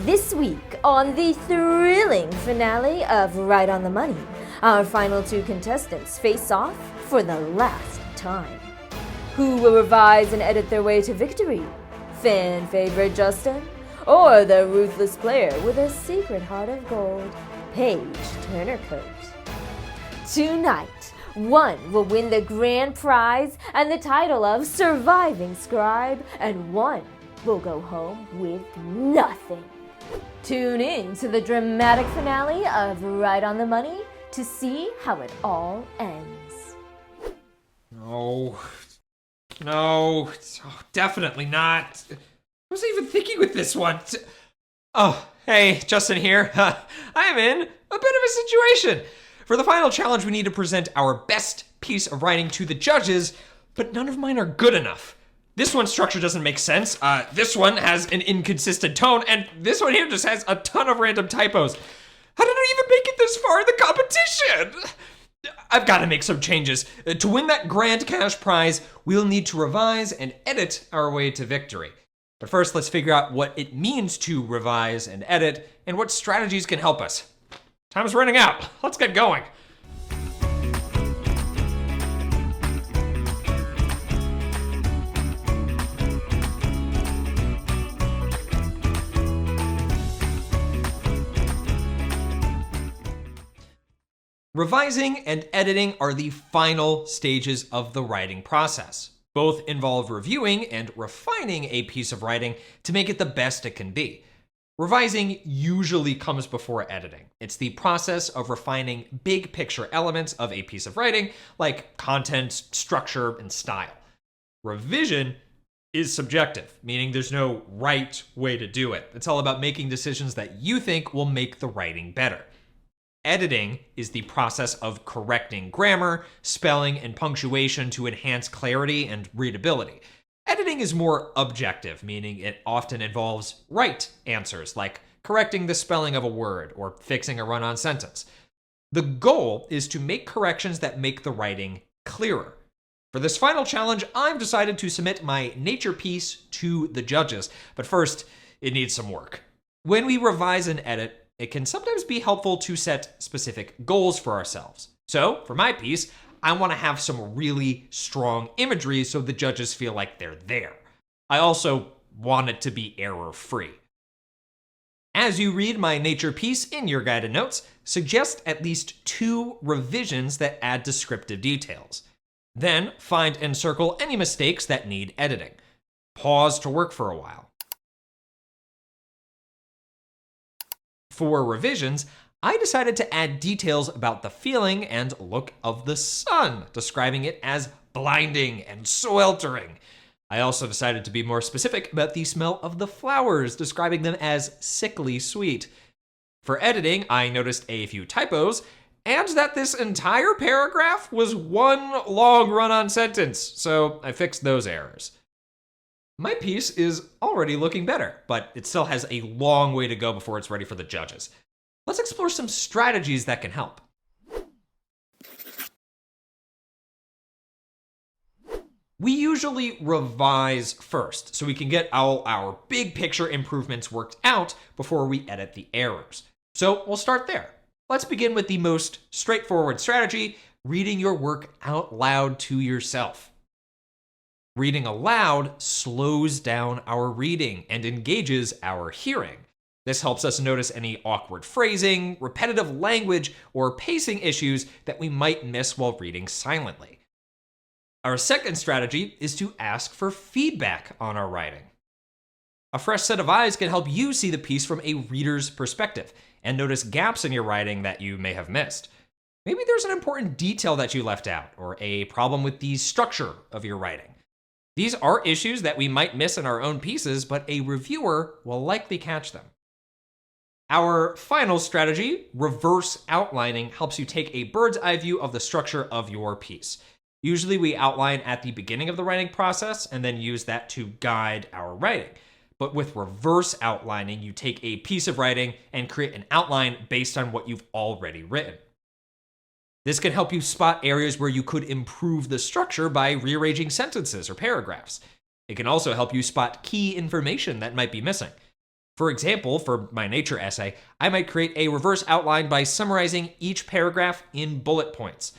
This week on the thrilling finale of Right on the Money, our final two contestants face off for the last time. Who will revise and edit their way to victory? Fan favorite Justin? Or the ruthless player with a secret heart of gold, Paige Turnercoat? Tonight, one will win the grand prize and the title of Surviving Scribe, and one will go home with nothing. Tune in to the dramatic finale of Right on the Money to see how it all ends. No, definitely not. I wasn't even thinking with this one. Oh, hey, Justin here. I'm in a bit of a situation. For the final challenge, we need to present our best piece of writing to the judges, but none of mine are good enough. This one's structure doesn't make sense. This one has an inconsistent tone, and this one here just has a ton of random typos. How did I even make it this far in the competition? I've got to make some changes. To win that grand cash prize, we'll need to revise and edit our way to victory. But first, let's figure out what it means to revise and edit, and what strategies can help us. Time's running out. Let's get going. Revising and editing are the final stages of the writing process. Both involve reviewing and refining a piece of writing to make it the best it can be. Revising usually comes before editing. It's the process of refining big picture elements of a piece of writing, like content, structure, and style. Revision is subjective, meaning there's no right way to do it. It's all about making decisions that you think will make the writing better. Editing is the process of correcting grammar, spelling, and punctuation to enhance clarity and readability. Editing is more objective, meaning it often involves right answers, like correcting the spelling of a word or fixing a run-on sentence. The goal is to make corrections that make the writing clearer. For this final challenge, I've decided to submit my nature piece to the judges, but first, it needs some work. When we revise and edit, it can sometimes be helpful to set specific goals for ourselves. So, for my piece, I want to have some really strong imagery so the judges feel like they're there. I also want it to be error-free. As you read my nature piece in your guided notes, suggest at least 2 revisions that add descriptive details. Then, find and circle any mistakes that need editing. Pause to work for a while. For revisions, I decided to add details about the feeling and look of the sun, describing it as blinding and sweltering. I also decided to be more specific about the smell of the flowers, describing them as sickly sweet. For editing, I noticed a few typos, and that this entire paragraph was one long run-on sentence, so I fixed those errors. My piece is already looking better, but it still has a long way to go before it's ready for the judges. Let's explore some strategies that can help. We usually revise first, so we can get all our big picture improvements worked out before we edit the errors. So we'll start there. Let's begin with the most straightforward strategy, reading your work out loud to yourself. Reading aloud slows down our reading and engages our hearing. This helps us notice any awkward phrasing, repetitive language, or pacing issues that we might miss while reading silently. Our second strategy is to ask for feedback on our writing. A fresh set of eyes can help you see the piece from a reader's perspective and notice gaps in your writing that you may have missed. Maybe there's an important detail that you left out, or a problem with the structure of your writing. These are issues that we might miss in our own pieces, but a reviewer will likely catch them. Our final strategy, reverse outlining, helps you take a bird's eye view of the structure of your piece. Usually we outline at the beginning of the writing process and then use that to guide our writing. But with reverse outlining, you take a piece of writing and create an outline based on what you've already written. This can help you spot areas where you could improve the structure by rearranging sentences or paragraphs. It can also help you spot key information that might be missing. For example, for my nature essay, I might create a reverse outline by summarizing each paragraph in bullet points.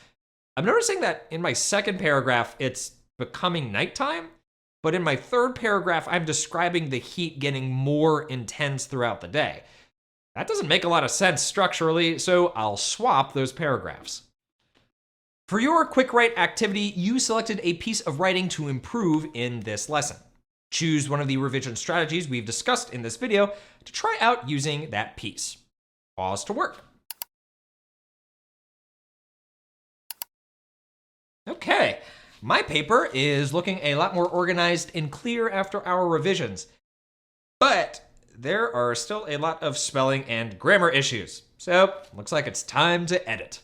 I'm noticing that in my second paragraph, it's becoming nighttime, but in my third paragraph, I'm describing the heat getting more intense throughout the day. That doesn't make a lot of sense structurally, so I'll swap those paragraphs. For your quick write activity, you selected a piece of writing to improve in this lesson. Choose one of the revision strategies we've discussed in this video to try out using that piece. Pause to work. Okay, my paper is looking a lot more organized and clear after our revisions, but there are still a lot of spelling and grammar issues, so looks like it's time to edit.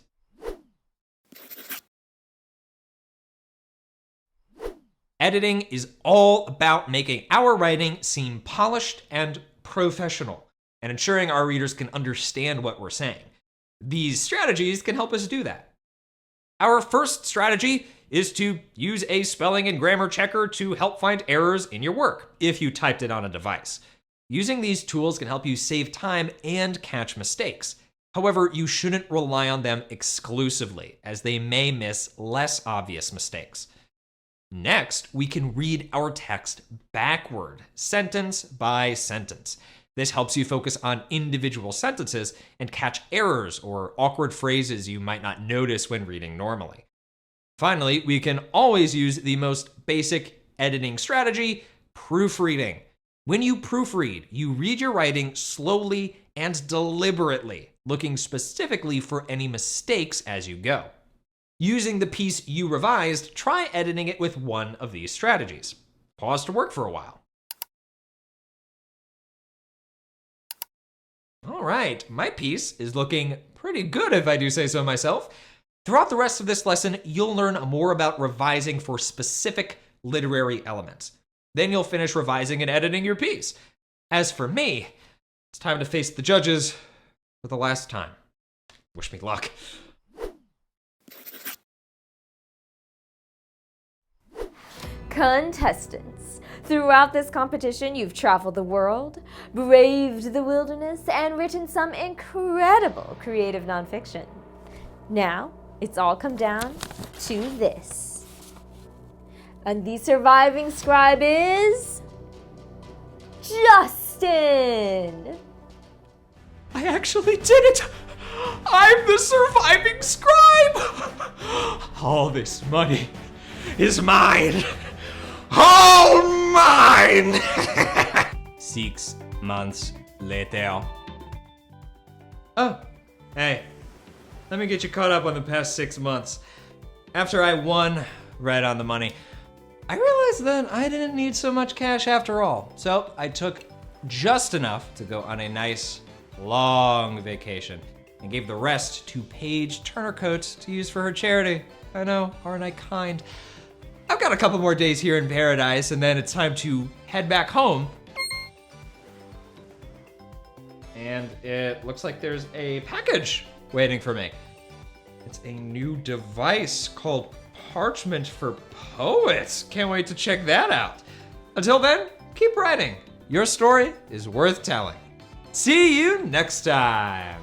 Editing is all about making our writing seem polished and professional, and ensuring our readers can understand what we're saying. These strategies can help us do that. Our first strategy is to use a spelling and grammar checker to help find errors in your work if you typed it on a device. Using these tools can help you save time and catch mistakes. However, you shouldn't rely on them exclusively, as they may miss less obvious mistakes. Next, we can read our text backward, sentence by sentence. This helps you focus on individual sentences and catch errors or awkward phrases you might not notice when reading normally. Finally, we can always use the most basic editing strategy, proofreading. When you proofread, you read your writing slowly and deliberately, looking specifically for any mistakes as you go. Using the piece you revised, try editing it with one of these strategies. Pause to work for a while. All right, my piece is looking pretty good if I do say so myself. Throughout the rest of this lesson, you'll learn more about revising for specific literary elements. Then you'll finish revising and editing your piece. As for me, it's time to face the judges for the last time. Wish me luck. Contestants, throughout this competition, you've traveled the world, braved the wilderness, and written some incredible creative nonfiction. Now, it's all come down to this. And the surviving scribe is Justin! I actually did it! I'm the surviving scribe! All this money is mine! All mine! 6 months later. Oh, hey. Let me get you caught up on the past 6 months. After I won right on the money, I realized then I didn't need so much cash after all. So I took just enough to go on a nice, long vacation and gave the rest to Paige Turnercoat to use for her charity. I know, aren't I kind? I've got a couple more days here in paradise, and then it's time to head back home. And it looks like there's a package waiting for me. It's a new device called Parchment for Poets. Can't wait to check that out. Until then, keep writing. Your story is worth telling. See you next time.